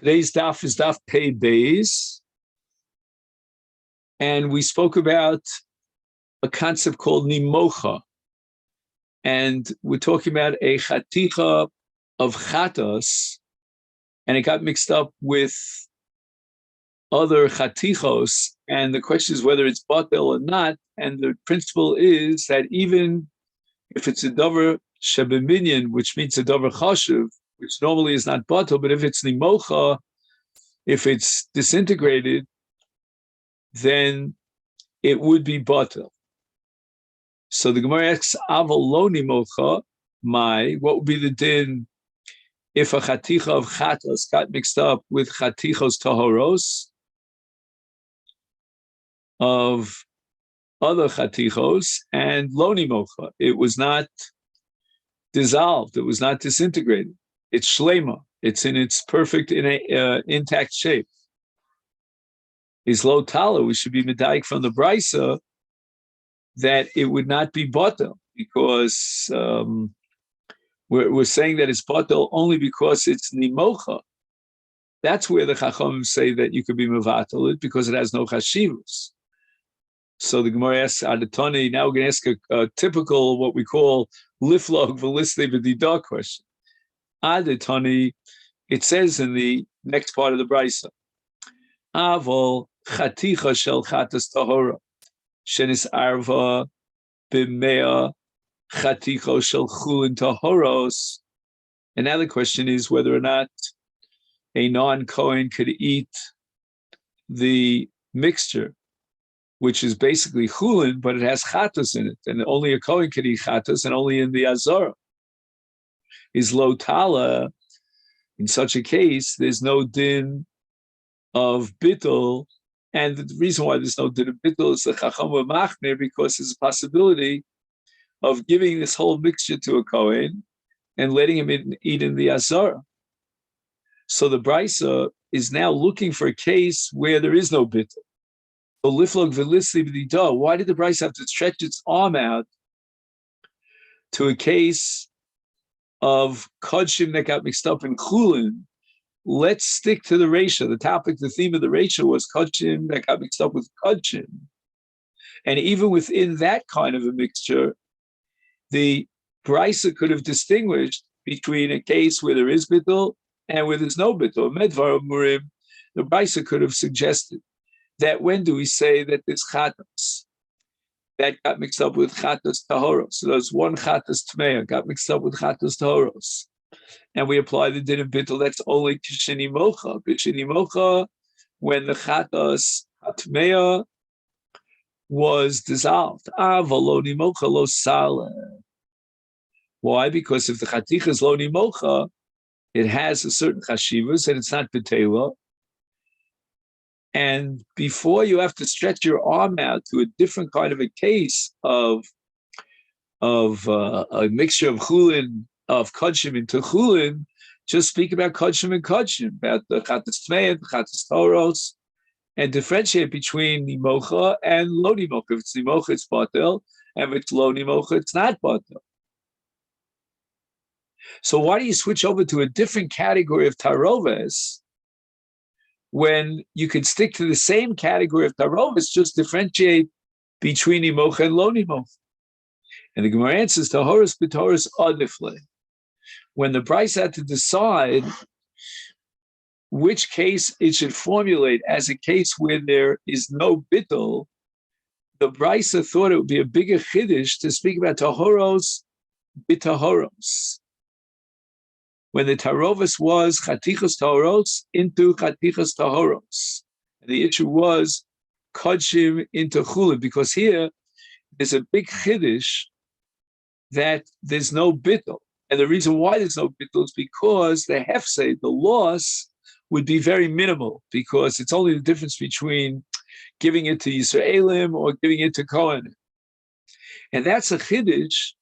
Today's daf is daf Pei Beis, and we spoke about a concept called nimocha, and we're talking about a chaticha of chatas, and it got mixed up with other chatichos, and the question is whether it's batel or not, and the principle is that even if it's a davar shebeminyan, which means a davar chashuv, which normally is not batel, but if it's nimocha, if it's disintegrated, then it would be batel. So the Gemara asks, aval lo nimocha, what would be the din if a chaticha of chatas got mixed up with chatichos tahoros of other chatichos, and lo nimocha, it was not dissolved, it was not disintegrated. It's shlema. It's in its perfect, intact shape. Is lo tala. We should be medayik from the brisa that it would not be batel, because we're saying that it's batel only because it's nimocha. That's where the chachamim say that you could be mevatel it, because it has no chashivus. So the Gemara asks Adatoni. Now we're going to ask a typical, what we call liflog v'lisnei b'didah question. Adatoni, it says in the next part of the brisa, Avol chaticha shel chatas tahora, shenis arva b'mea chaticha shel chulin tahoros. And now the question is whether or not a non-Kohen could eat the mixture, which is basically chulin, but it has chatas in it, and only a Kohen could eat chatas, and only in the azara. Is lo tala. In such a case, there's no din of bittul, and the reason why there's no din of bittul is the chacham machmir, because there's a possibility of giving this whole mixture to a Kohen and letting him eat in the azara. So the brisa is now looking for a case where there is no bittul. So liflog v'lisli b'didah. Why did the brisa have to stretch its arm out to a case of kodshim that got mixed up in chulin? Let's stick to the ratio. The topic, the theme of the ratio was kodshim that got mixed up with kodshim. And even within that kind of a mixture, the brisa could have distinguished between a case where there is bittul and where there's no bittul. Medvar murim, the brisa could have suggested that when do we say that there's chatas that got mixed up with chatas tahoros? So there's one chatas tmeya got mixed up with chatas tahoros, and we apply the din of bittul. That's only kishini mocha. Kishini mocha, when the chatas tmeya was dissolved. Avaloni mocha lo sale. Why? Because if the chaticha is loni mocha, it has a certain chashivas and it's not betela. And before you have to stretch your arm out to a different kind of a case of a mixture of chulin, of kodshim into chulin, just speak about kodshim and kodshim, about the chatas tmei and the chatas toros, and differentiate between nimocha and lo nimocha. If it's nimocha, it's batel, and if it's lo nimocha, it's not batel. So why do you switch over to a different category of taroves when you could stick to the same category of taroves, just differentiate between nimocha and lo nimocha? And the Gemara answers, tahoros b'tahoros adifle. When the brisa had to decide which case it should formulate as a case where there is no bittul, the brisa thought it would be a bigger chiddush to speak about tahoros b'tahoros, when the tarovis was chatichos tahoros into chatichos tahoros. And the issue was kodshim into chulin, because here there's a big chiddush that there's no bittul. And the reason why there's no bittul is because the hefsei, the loss, would be very minimal, because it's only the difference between giving it to Yisraelim or giving it to Kohen. And that's a chiddush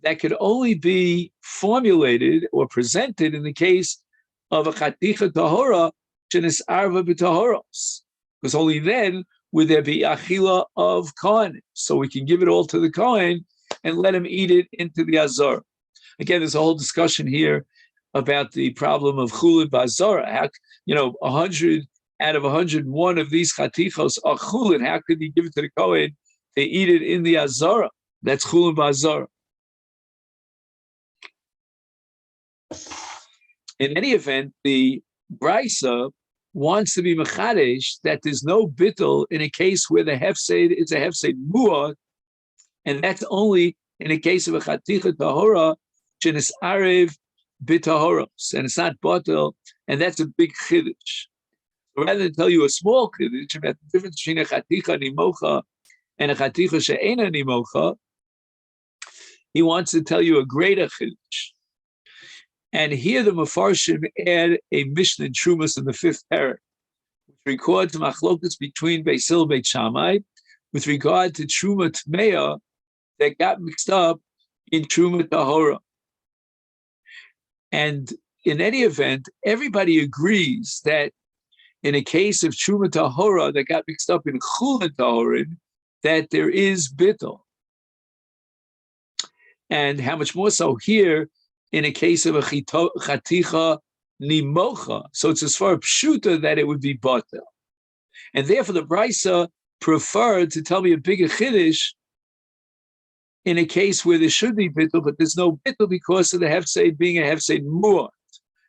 that could only be formulated or presented in the case of a chaticha tahora shenis arva b'tahoros, because only then would there be achila of Kohen. So we can give it all to the Kohen and let him eat it into the azar. Again, there's a whole discussion here about the problem of chulin ba'azara. How, 100 out of 101 of these chatichos are chulin. How could he give it to the Kohen to eat it in the azara? That's chulin ba'azara. In any event, the Brisa wants to be mechadesh that there's no bittul in a case where the hefsed is a hefsed mu'at, and that's only in a case of a chaticha tahora, shenis arev bitahoros, and it's not batel, and that's a big chiddush. Rather than tell you a small chiddush about the difference between a chaticha nimocha and a chaticha she'ena nimocha, he wants to tell you a greater chiddush. And here the Mefarshim add a Mishnah in Trumas in the 5th parak, which records machlokas between Beis Hillel and Beit Shammai with regard to Truma Tmeya that got mixed up in Truma Tahora. And in any event, everybody agrees that in a case of Truma Tahora that got mixed up in Chulin Tahorin, that there is bittul. And how much more so here, in a case of a chaticha nimocha. So it's as far pshuta that it would be batel. And therefore the Brisa preferred to tell me a bigger chiddush in a case where there should be bittul, but there's no bittul because of the hefsed being a hefsed mu'at.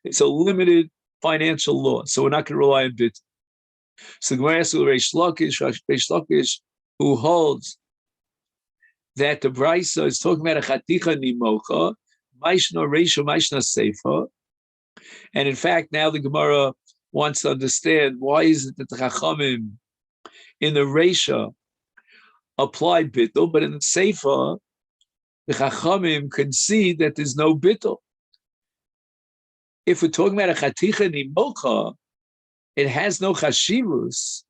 It's a limited financial loss, so we're not going to rely on bittul. So the Gemara asks Reish Lakish, who holds that the Brisa is talking about a chaticha nimocha, Maishna Reisha, Maishna Seifa. And in fact, now the Gemara wants to understand why is it that the Chachamim in the Reisha apply bittul, but in the Seifa, the Chachamim concede that there's no bittul. If we're talking about a Chaticha Nimocha, it has no Chashivus.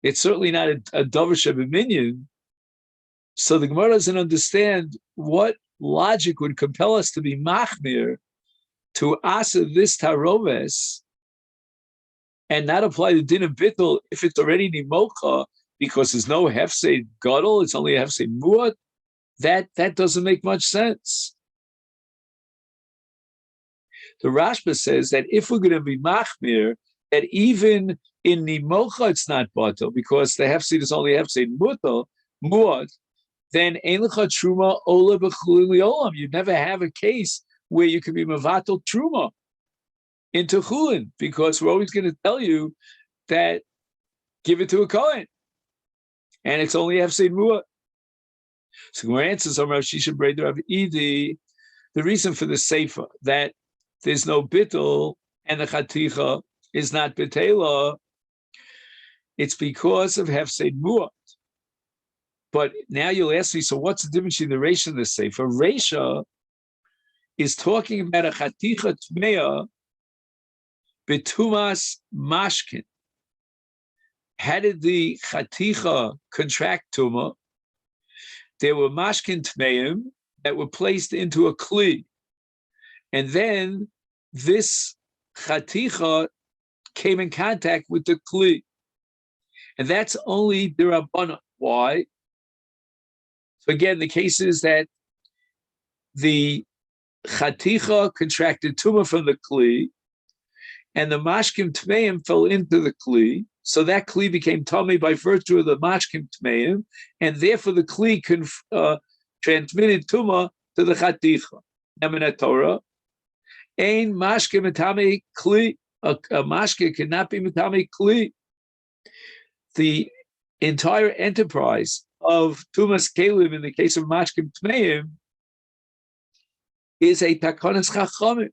It's certainly not a Dover Shebeminyan. So the Gemara doesn't understand what logic would compel us to be machmir to asa this taroves and not apply the din of bittul if it's already nimocha because there's no hefsed gadol, it's only a hefsed muat. That doesn't make much sense. The Rashba says that if we're going to be machmir, that even in nimocha it's not batel because the hefsed is only hefsed muat, then ein lecha truma ola b'chulin liolam. You never have a case where you can be mevatel truma into chulin because we're always going to tell you that give it to a kohen, and it's only hefsed muat. So Gemara answers on Rav Shisha Breder Rav Idi, the reason for the seifa that there's no bittul and the chaticha is not betela, it's because of hefsed muat. But now you'll ask me, so what's the difference between the Reisha and the Seifa? Reisha is talking about a chaticha tmeya betumas mashkin. How did the chaticha contract tuma? There were mashkin tmeim that were placed into a kli. And then this chaticha came in contact with the kli. And that's only the Rabbana. Why? So again, the case is that the chaticha contracted tumah from the kli, and the mashkim tmeim fell into the kli. So that kli became tummy by virtue of the mashkim tmeim, and therefore the kli transmitted tumah to the chaticha. Eminat Torah, ein mashkim metame kli. A mashke cannot be metame kli. The entire enterprise of Tumas Kelim in the case of Mashkim Tmeim is a Takonis Chachamim.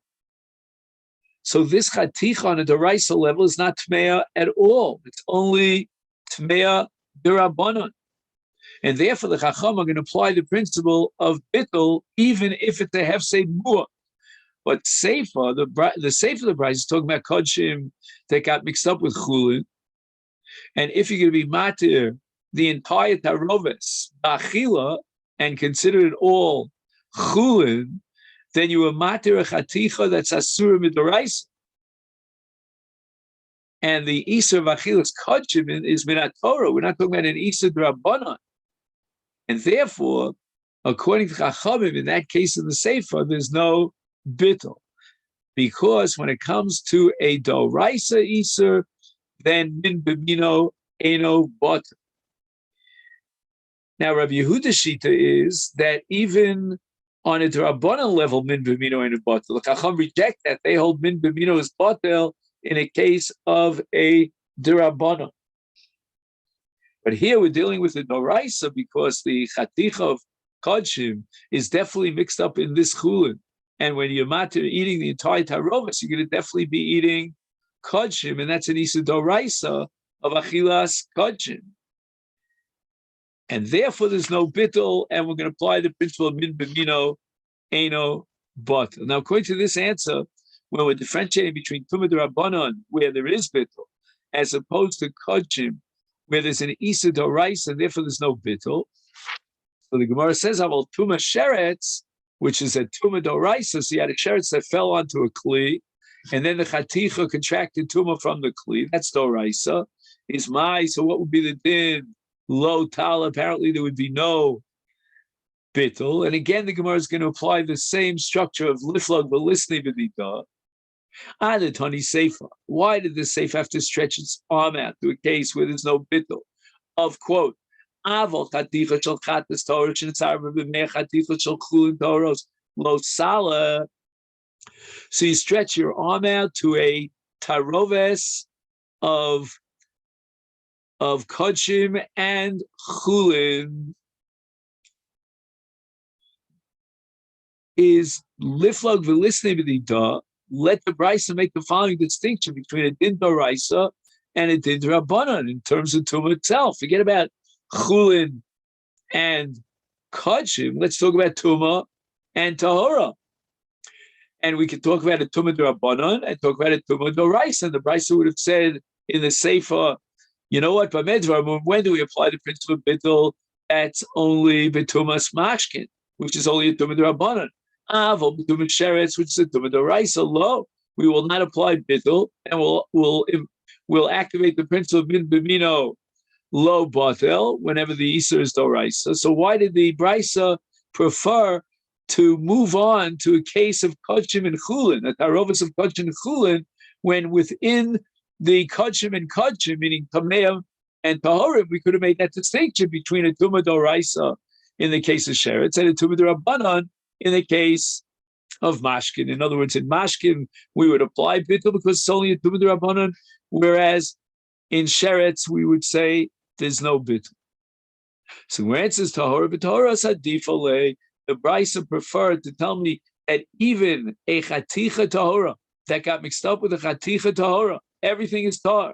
So this Chaticha on a Deraisa level is not Tmeya at all. It's only Tmeya Derabanan. And therefore the Chacham are going to apply the principle of Bittul even if it's a Hefsed Mu'ah. But Seifa, the Seifa of the Bride is talking about Kodshim that got mixed up with Chulin. And if you're going to be Matir, the entire taroves, achila, and consider it all chulin, then you are matir a chaticha that's asur midoraisa. And the isa of achilas kodshim is minat Torah. We're not talking about an isa drabanan. And therefore, according to Chachamim, in that case in the Sefer, there's no bittul. because when it comes to a doraisa iser, then min bimino eno bot. Now, Rabbi Yehuda's shita is that even on a drabanan level, min bimino eno botel. The Chacham reject that; they hold min bimino as botel in a case of a drabanan. But here we're dealing with the doraisa because the chaticha of kodshim is definitely mixed up in this chulin. And when you're matir eating the entire tarovis, you're going to definitely be eating kodshim, and that's an isa doraisa of achilas kodshim. And therefore there's no bittul, and we're going to apply the principle of min b'mino eno but. Now, according to this answer, when we're differentiating between tumah d'rabbanan, where there is bittul, as opposed to kodshim, where there's an isa doraisa, and therefore there's no bittul. So the Gemara says, "Aval tumah sheretz," which is a tumah doraisa. So you had a sheretz that fell onto a kli, and then the chaticha contracted tumah from the kli. That's doraisa. Is my, so what would be the din? Lo tal. Apparently there would be no bittul. And again, the Gemara is going to apply the same structure of liflog v'lisni v'dita. The Tani Seifa. Why did the Seifa have to stretch its arm out to a case where there's no bittul? Of quote, Aval chaticha shel chatas torah shenitzar b'mei chaticha shel chulin toros lo sala. So you stretch your arm out to a taroves of kodshim and chulin. Is liflog v'lisnei b'dita. Let the brisa make the following distinction between a din doraisa and a din rabbanan in terms of tumah itself. Forget about chulin and kodshim. Let's talk about tumah and tahora. And we can talk about a tumah rabbanan and talk about a tumah doraisa. And the brisa would have said in the sefer, you know what? When do we apply the principle of bittul? That's only betumas mashkin, which is only a tumah rabbanan. Aval b'tumah sheretz, which is a tumah doraisa. Lo, we will not apply bittul, and we'll activate the principle of min b'mino lo batel whenever the iser is doraisa. So why did the brisa prefer to move on to a case of kodshim and chulin, a tarovis of kodshim and chulin, when within the kodshim and kodshim, meaning tameim and tahorim, we could have made that distinction between a tumah doraisa in the case of sheretz and a tumah rabbanan in the case of mashkin. In other words, in mashkin, we would apply bittul because it's only a tumah rabbanan, whereas in sheretz, we would say there's no bittul. So when it says tahora, b'tahora sadifale, the brisa preferred to tell me that even a chaticha tahora that got mixed up with a chaticha tahora, everything is tahor.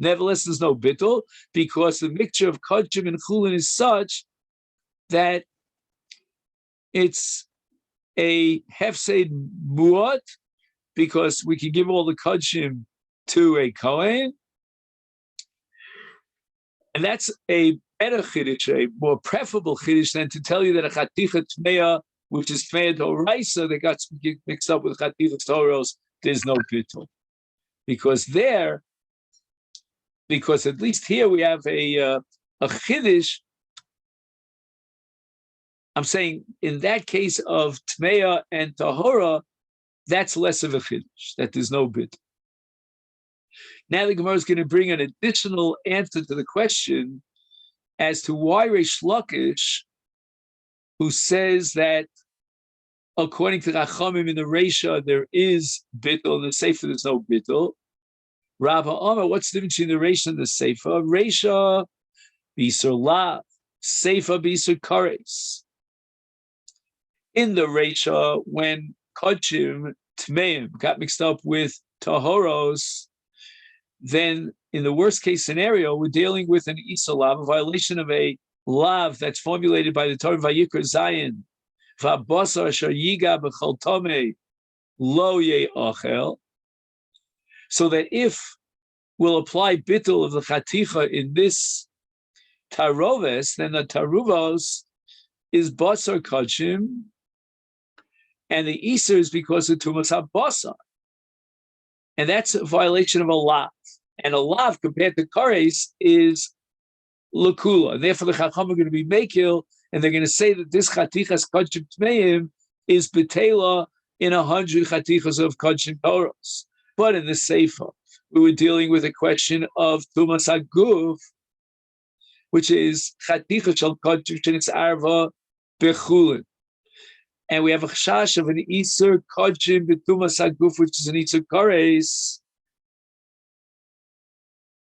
Nevertheless, there's no bittul because the mixture of kodshim and chulin is such that it's a hefsed muat, because we can give all the kodshim to a kohen, and that's a better chiddush, a more preferable chiddush than to tell you that a chaticha tmeya, which is tmeya doraisa, that got mixed up with chaticha toros, there's no bittul, because at least here we have a chiddush. I'm saying in that case of Tmeya and Tahora, that's less of a chiddush, that there's no bit. Now the Gemara is going to bring an additional answer to the question as to why Reish Lakish, who says that according to Chachamim in the Reisha there is bittul, in the Sefer there's no bittul. Rav Ha'amar, what's the difference between the Reisha and the Sefer? Reisha, Bisur Lav, Sefer Bisur Kares. In the Reisha, when kodshim tmeim got mixed up with tahoros, then in the worst case scenario, we're dealing with an isa lav, a violation of a lav that's formulated by the Torah Vayikra Zayin, v'abasar asher yiga b'chol tomei lo ye'achel. So that if we'll apply bittul of the chaticha in this taroves, then the taruvos is basar kodshim, and the Easter is because of Tumas HaBasar. And that's a violation of a lav. And a lav compared to Kares is Lakula. And therefore the Chacham are going to be Mekil, and they're going to say that this Chatichas Kodshim Tmeim is Betela in 100 chatichas of kodshim toros. But in the Sefer, we were dealing with a question of tumas haguf, which is chaticha shel kodshim shenis arva bechulin. And we have a chashash of an Isur Kodshim B'tumas Haguf, which is an Isur Kares.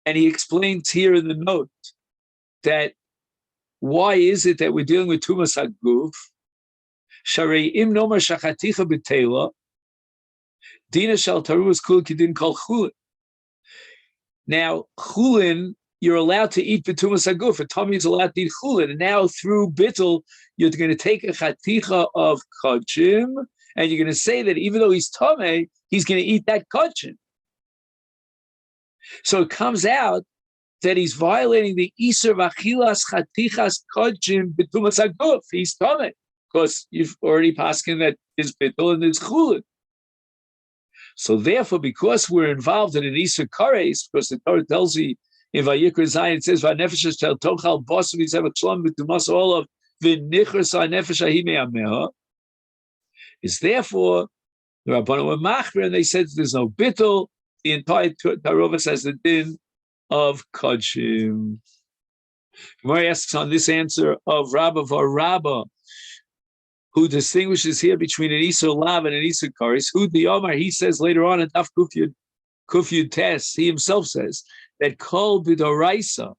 And he explains here in the note that why is it that we're dealing with Tumas Haguf? Sharei im nomar shachaticha b'teila, dina shal taruvas kul kidin kol chulin. Now, chulin, you're allowed to eat b'tumas haguf. A tummy is allowed to eat chulin. And now through bittul, you're going to take a chaticha of kodshim, and you're going to say that even though he's tamei, he's going to eat that kodshim. So it comes out that he's violating the Isur v'achilas chatichas kodshim b'tumas haguf. He's tamei, because you've already paskin that there's bittul and there's chulin. So therefore, because we're involved in an Isur kares, because the Torah tells you in Vayikra Zayin, it says, "Va'nefesh shel tochal bosu v'yisev shlom b'tumas olav v'nichras ha'nefesh ha'hi me'ameha." Is therefore the Rabbanan were machmer, and they said there's no bittul. The entire Tarova says the din of kodshim. Gemara asks on this answer of Rabba Varabba, who distinguishes here between an Isur Lav and an Isur Kares. Who the Omar, he says later on in Daf Kufyud Tes, he himself says that Kol B'Doraisa,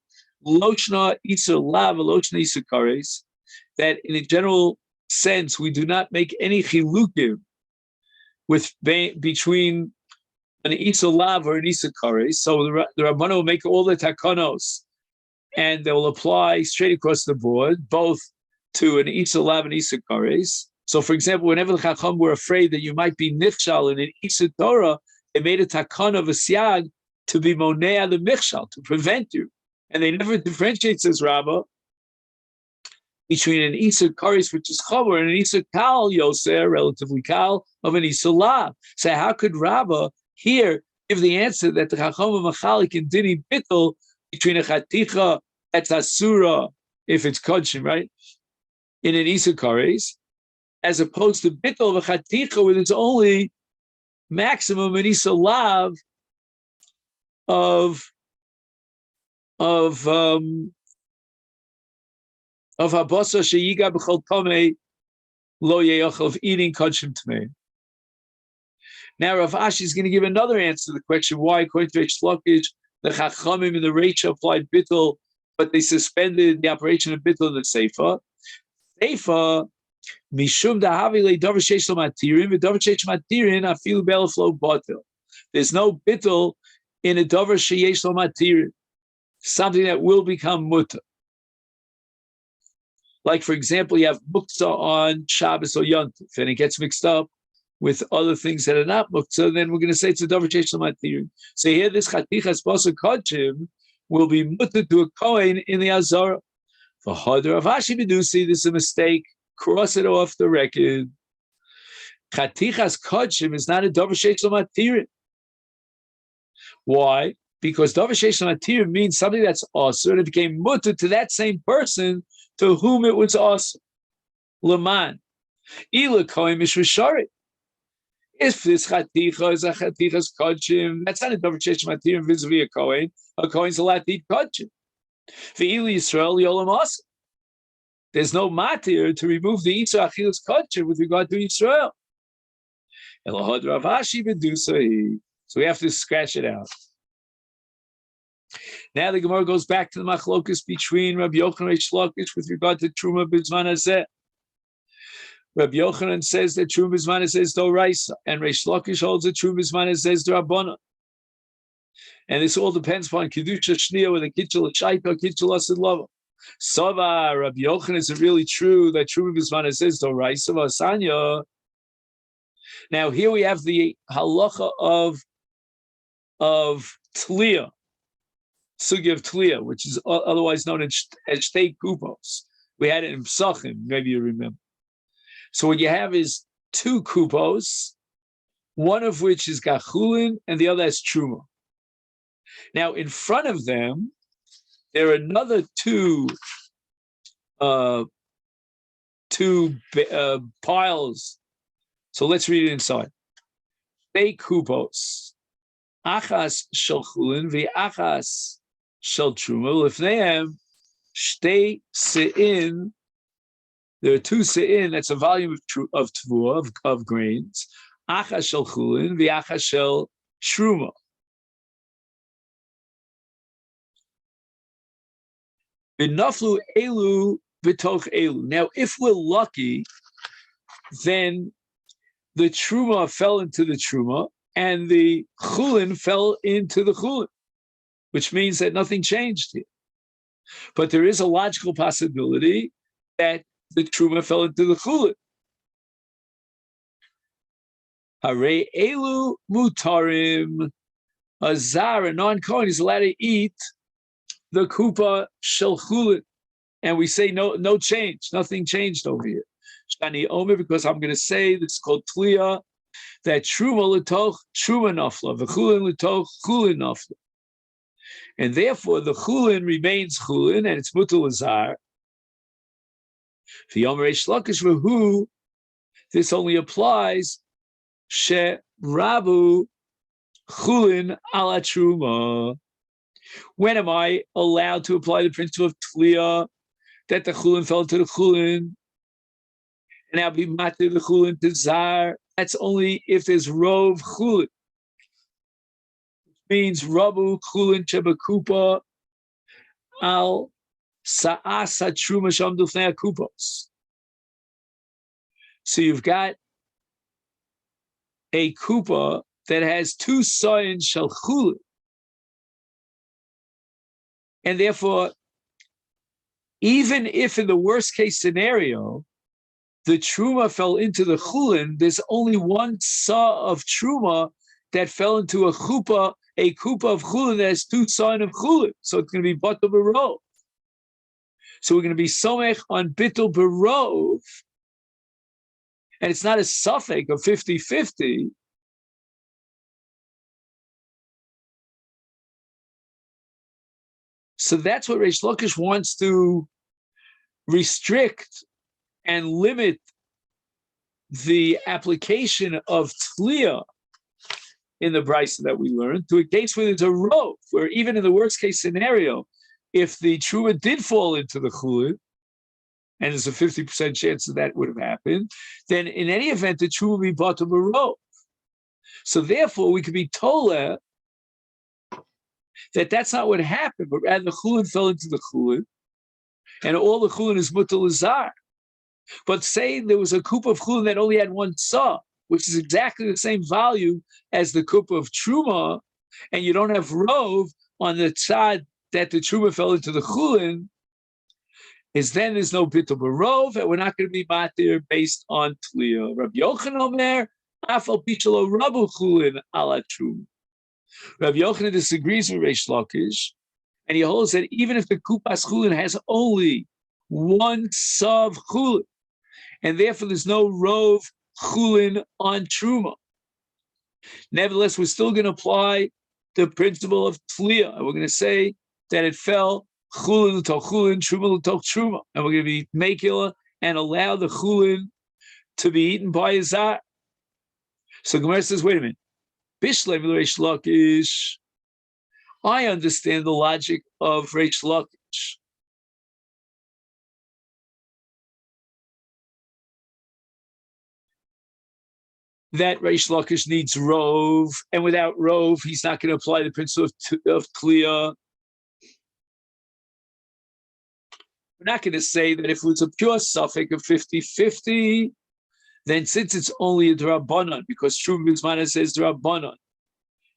Lochna Isur Lav, Lochna Isur Kares, that in a general sense we do not make any chilukim between an Isur Lav or an Isur Kares. So the Rabbana will make all the takanos, and they will apply straight across the board, both to an Isur Lav and Isur Kares. So, for example, whenever the Chacham were afraid that you might be nichshal in an Isur Torah, they made a takana of a siag to be monea the michshal, to prevent you. And they never differentiate, says Rabbah, between an Isur Kares, which is Chavar, and an Isur Kal Yoser, relatively Kal, of an Isur Lav. So how could Rabbah here give the answer that the Chacham of Machalik and Dini Bittul between a Chaticha that's Asura, if it's Kodshim, right, in an Isur Kares, as opposed to Bittul of a Chaticha with its only maximum an Isur Lav of Habasa Sheyiga B'chol Tomei Lo Yeyochel, of eating Kodshim Tmei. Now Rav Ashi is going to give another answer to the question why, according to Reish Lakish, the Chachamim and the Reisha applied Bittul, but they suspended the operation of Bittul in the Seifa. Seifa, Mishum Dahavi Le Dover Sheish Lo Matirin, V'Dover Sheish Matirin Afilu Belaflo Batil. There's no Bittul in a Dover Sheish Lo Matirin, something that will become Mutter. Like, for example, you have Muktzah on Shabbos or Yontif, and it gets mixed up with other things that are not Muktzah, then we're going to say it's a Dover Sheish Lo Matirin. So here, this Chatichas Basar Kodshim will be Mutter to a Kohen in the Azara. For Hadar of Ashi Medusi, this is a mistake. Cross it off the record. Chatichas Kodshim is not a Dover Sheish Lo Matirin. Why? Because Dover Sheish Lo Matirin means something that's also, and it became Mutter to that same person to whom it was also. Laman. Ila Kohen Mishvashari. If this chaticha is a chatichas kodshim, that's not a Dover Sheish Lo Matirin vis-a-vis a Kohen. A Kohen's allowed to eat kodshim. Ve'ili Yisrael yolam asa. There's no matir to remove the Isur Achilas Kodshim with regard to Yisrael. Elahod Rav Ashi B'dusai. So we have to scratch it out. Now the Gemara goes back to the machlokus between Rabbi Yochanan and Reish Lakish with regard to Truma B'zman Hazeh. Rabbi Yochanan says that Truma B'zman Hazeh is Doraisa, and Reish Lakish holds that Truma B'zman Hazeh is D'Rabbanan. And this all depends upon Kedusha Shniya with a Kitchel Shaita, Kitchel Asid Lava. Sava, Rabbi Yochanan, is it really true that Truma B'zman Hazeh is Doraisa V'Asanya? Now here we have the halacha of Tliya, Sugi of Tliya, which is otherwise known as Shtei Kupos. We had it in Psachim, maybe you remember. So what you have is two Kupos, one of which is Gachulin and the other is Truma. Now in front of them, there are another two piles, So let's read it inside. They kupos. Achas shel chulin v'achas shel truma lifneim shtei se'in. There are two se'in. That's a volume of tvua of grains. Achas shel chulin v'achas shel truma. V'naflu elu v'toch elu. Now, if we're lucky, then the truma fell into the truma, and the chulin fell into the chulin, which means that nothing changed here. But there is a logical possibility that the truma fell into the chulin. Hare elu mutarim. A zar, a non-kohen, is allowed to eat the kupa shel chulin, and we say no change, nothing changed over here. Shani omer, because I'm going to say this is called tliya, that truma l'toch truma nafla, v'chulin l'toch chulin nafla, and therefore the chulin remains chulin, and it's mutal azar. V'yomer Reish Lakish v'hu, this only applies she rabu chulin ala truma. When am I allowed to apply the principle of tliya, that the chulin fell into the chulin, and I'll be matir the chulin to zar? That's only if there's rov chulin, which means rabu chulin shebakupa al sa'asa truma shamdu fnei kupos. So you've got a kupa that has two signs shel chulin, and therefore, even if in the worst case scenario, the truma fell into the chulin, there's only one saw of truma that fell into a kupa of chulin that has two signs of chulin. So it's going to be batel barov. So we're going to be somech on bittul barov, and it's not a suffix of 50-50. So that's what Reish Lakish wants to restrict and limit the application of tliya in the brisa that we learned to a case where there's a rov, where even in the worst case scenario, if the truma did fall into the chulin, and there's a 50% chance that would have happened, then in any event, the truma would be batel barov. So therefore, we could be told that that's not what happened, but rather the chulin fell into the chulin, and all the chulin is mutal azar. But say there was a kupa of chulin that only had one saw, which is exactly the same value as the kupa of truma, and you don't have rov on the tzad that the truma fell into the chulin, is then there's no bittul barov, and we're not going to be matir based on tliya. Rabbi Yochanan omer, afal pichalo rabu chulin ala truma. Rabbi Yochanan disagrees with Reish Lakish, and he holds that even if the kupas chulin has only one sav chulin, and therefore there's no rov chulin on truma, nevertheless we're still going to apply the principle of tliya, and we're going to say that it fell chulin l'toch chulin, truma l'toch truma, and we're going to be mekila and allow the chulin to be eaten by a zar. So Gemara says, wait a minute. Bishlem Reish Lakish, I understand the logic of Reish Lakish. That Reish Lakish needs rov, and without rov, he's not going to apply the principle of tliya. We're not going to say that if it was a pure suffix of 50-50, then since it's only a drabanan, because Shub Mizmana says drabanan,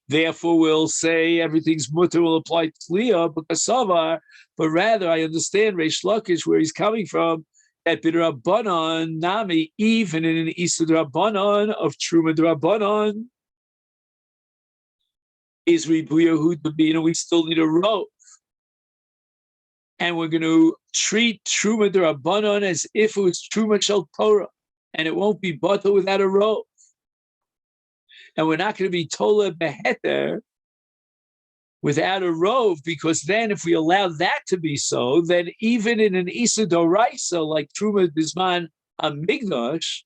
therefore we'll say everything's mutter will apply tliya because savar, but rather I understand Reish Lakish where he's coming from, that b'drabanan nami, even in an isa drabanan of truma drabanan, is ribuyahu to be, we still need a rov. And we're going to treat truma drabanan as if it was truma shel Torah, and it won't be batel without a rov. And we're not going to be tola beheter without a rov, because then if we allow that to be so, then even in an isa doraisa like truma bisman amigdash,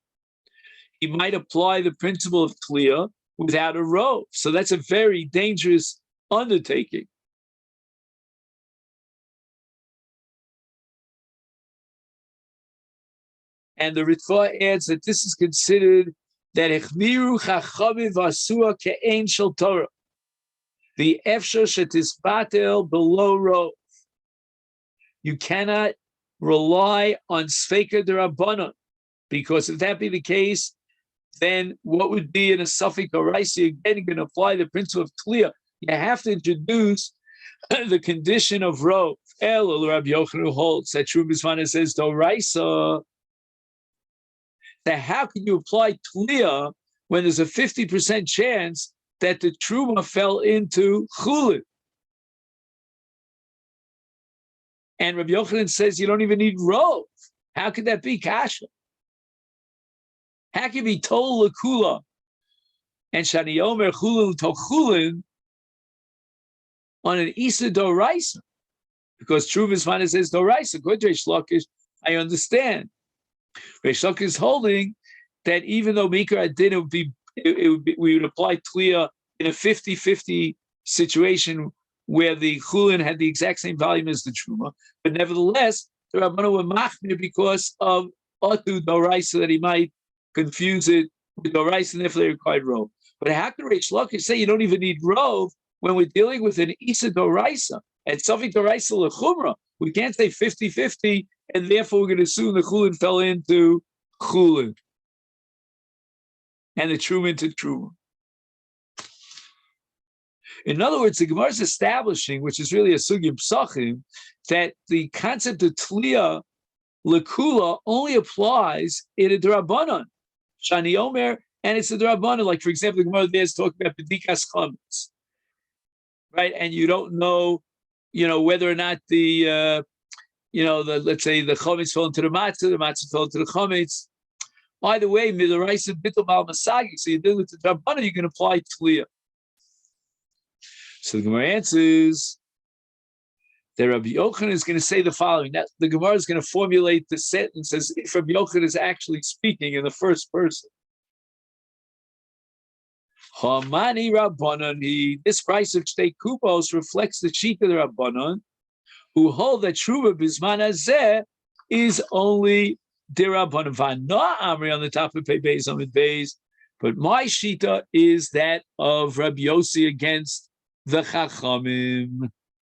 he might apply the principle of Tliya without a rove. So that's a very dangerous undertaking. And the Ritva adds that this is considered that Echmiru Chachamim Vasua Ke'ein Shel Torah. The Efshar Shetisbatel below rove. You cannot rely on Sveika D'Rabbanan, because if that be the case, then what would be in a Safek Oraisi? Again, you're going to apply the principle of Tliya. You have to introduce the condition of rove. El Rabbi Yochanan holds that True Bismana says Doraisa. That how can you apply Tliya when there's a 50% chance that the Truma fell into Chulin? And Rabbi Yochanan says you don't even need rove. How could that be kasha? How can it be tol lekula and shani omer chulin to chulin on an isa doraisa? Because True Bismana says doraisa. Good Reish Lakish, I understand. Reish Lakish is holding that even though Mikra Adin we would apply Tliya in a 50-50 situation where the chulin had the exact same volume as the truma, but nevertheless the Rabbanu were machmir because of otu doraisa, that he might confuse it with doraisa and therefore they required rove. But how can Reish Lakish say you don't even need rove when we're dealing with an isa doraisa and something doraisa lechumra? We can't say 50-50, and therefore we're going to assume the chulin fell into chulin and the truma into truma. In other words, the Gemara is establishing, which is really a sugya psachim, that the concept of Tliya lekula only applies in a drabanan, shani omer, and it's a drabanan. Like for example, the Gemara there is talking about bedikas chametz, right? And you don't know, whether or not the let's say the chametz fell into the matzah fell into the chametz. Either way, midaraisa bittul mal masagi. So you're dealing with the drabanan, you can apply Tliya. So the Gemara answers that Rabbi Yochanan is going to say the following. That the Gemara is going to formulate the sentence as if Rabbi Yochanan is actually speaking in the first person. Hamani Rabbanan, this price of shtei kupos reflects the sheet of the Rabbanan, who hold that Truva Bisman Hazeh is only Dirabbanan. Vana Amri on the top of Pei Beis Amid Beis, but my shita is that of Rabbi Yossi against the Chachamim.